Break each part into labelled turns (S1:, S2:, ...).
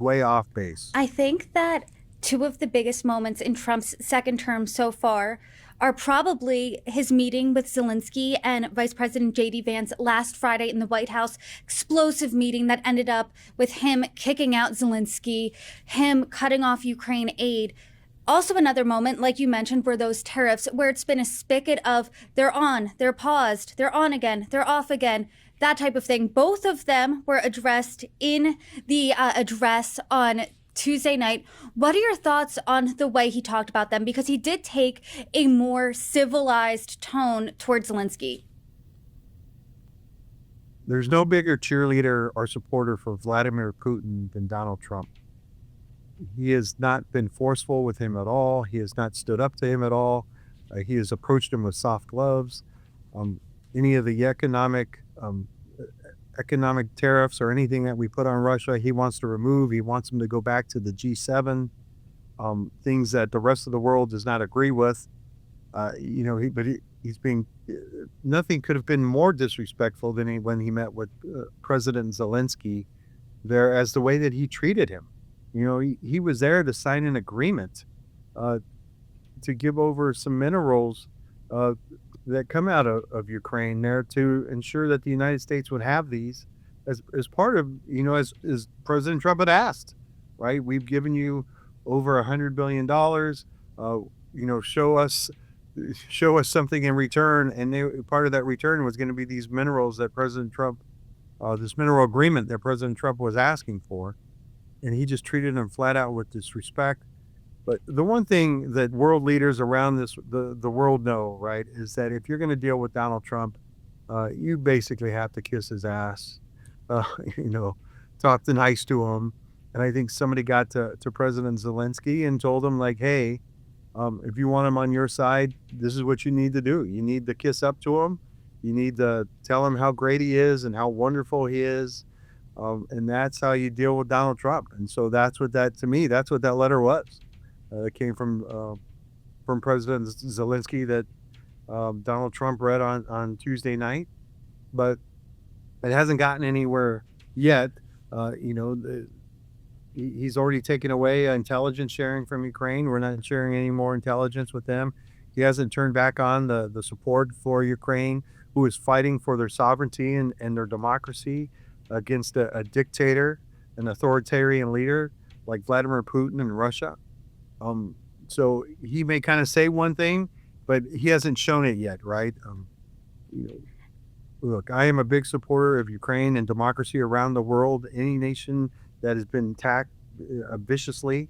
S1: way off base.
S2: I think that two of the biggest moments in Trump's second term so far are probably his meeting with Zelensky and Vice President J.D. Vance last Friday in the White House. Explosive meeting that ended up with him kicking out Zelensky, him cutting off Ukraine aid. Also, another moment, like you mentioned, were those tariffs, where it's been a spigot of they're on, they're paused, they're on again, they're off again, that type of thing. Both of them were addressed in the address on Tuesday night. What are your thoughts on the way he talked about them? Because he did take a more civilized tone towards Zelensky.
S1: There's no bigger cheerleader or supporter for Vladimir Putin than Donald Trump. He has not been forceful with him at all. He has not stood up to him at all. He has approached him with soft gloves. Any of the economic tariffs or anything that we put on Russia, he wants to remove. He wants them to go back to the G7, things that the rest of the world does not agree with. He's being, nothing could have been more disrespectful than when he met with President Zelensky there, as the way that he treated him. He was there to sign an agreement to give over some minerals that come out of Ukraine there, to ensure that the United States would have these as part of, as President Trump had asked, right? We've given you over $100 billion, show us something in return. And part of that return was going to be these minerals that President Trump, this mineral agreement that President Trump was asking for. And he just treated him flat out with disrespect. But the one thing that world leaders around the world know, right, is that if you're going to deal with Donald Trump, you basically have to kiss his ass, talk nice to him. And I think somebody got to President Zelensky and told him, like, hey, if you want him on your side, this is what you need to do. You need to kiss up to him. You need to tell him how great he is and how wonderful he is. And that's how you deal with Donald Trump. And so that's what that letter was. It came from President Zelensky that Donald Trump read on Tuesday night, but it hasn't gotten anywhere yet. He's already taken away intelligence sharing from Ukraine. We're not sharing any more intelligence with them. He hasn't turned back on the support for Ukraine, who is fighting for their sovereignty and their democracy against a dictator, an authoritarian leader like Vladimir Putin in Russia. So he may kind of say one thing, but he hasn't shown it yet, right? Look, I am a big supporter of Ukraine and democracy around the world. Any nation that has been attacked viciously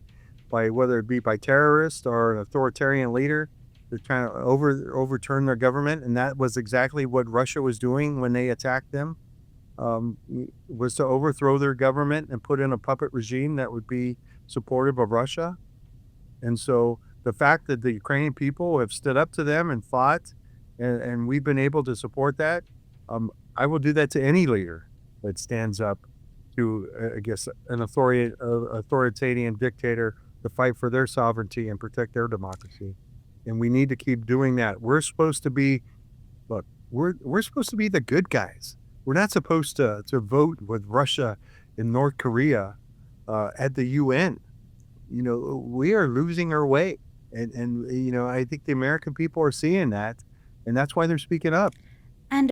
S1: by, whether it be by terrorists or an authoritarian leader, they're trying to overturn their government. And that was exactly what Russia was doing when they attacked them. Was to overthrow their government and put in a puppet regime that would be supportive of Russia. And so the fact that the Ukrainian people have stood up to them and fought, and we've been able to support that, I will do that to any leader that stands up to, an authoritarian dictator to fight for their sovereignty and protect their democracy. And we need to keep doing that. We're supposed to be the good guys. We're not supposed to vote with Russia and North Korea at the UN. We are losing our way. And I think the American people are seeing that, and that's why they're speaking up.